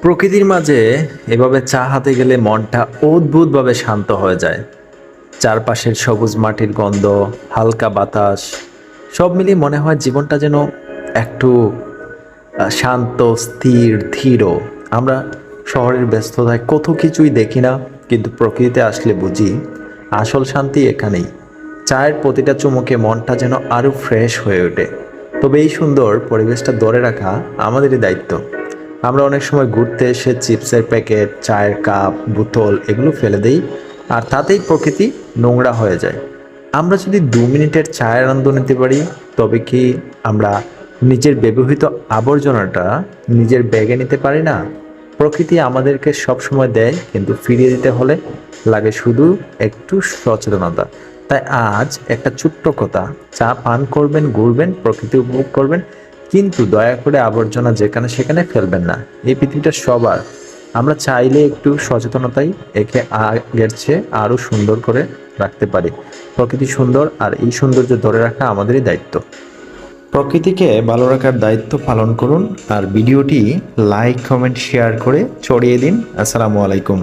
প্রকৃতির মাঝে এভাবে চা হাতে গেলে মনটা অদ্ভুতভাবে শান্ত হয়ে যায়। চারপাশের সবুজ মাটির গন্ধ, হালকা বাতাস, সব মিলিয়ে মনে হয় জীবনটা যেন একটু শান্ত, স্থির, ধীর। আমরা শহরের ব্যস্ততায় কত কিছুই দেখি না, কিন্তু প্রকৃতিতে আসলে বুঝি আসল শান্তি এখানেই। চায়ের প্রতিটা চুমুকে মনটা যেন আরও ফ্রেশ হয়ে ওঠে। তবে এই সুন্দর পরিবেশটা ধরে রাখা আমাদেরই দায়িত্ব। আমরা অনেক সময় ঘুরতে এসে চিপসের প্যাকেট, চায়ের কাপ, বোতল এগুলো ফেলে দেই, আর তাতেই প্রকৃতি নোংরা হয়ে যায়। আমরা যদি 2 মিনিটের চায়ের আনন্দ নিতে পারি, তবে কি আমরা নিজের ব্যবহৃত আবর্জনাটা নিজের ব্যাগে নিতে পারি না? প্রকৃতি আমাদেরকে সবসময় দেয়, কিন্তু ফিরিয়ে দিতে হলে লাগে শুধু একটু সচেতনতা। তাই আজ একটা ছোট্ট কথা: চা পান করবেন, ঘুরবেন, প্রকৃতি উপভোগ করবেন, কিন্তু দয়া করে আবর্জনা যেখানে সেখানে ফেলবেন না। এই পৃথিবীটা সবার। আমরা চাইলে একটু সচেতনতাই একে আগের চেয়ে আরো সুন্দর করে রাখতে পারি। প্রকৃতি সুন্দর, আর এই সৌন্দর্য ধরে রাখা আমাদেরই দায়িত্ব। প্রকৃতিকে ভালো রাখার দায়িত্ব পালন করুন, আর ভিডিওটি লাইক, কমেন্ট, শেয়ার করে ছড়িয়ে দিন। আসসালামু আলাইকুম।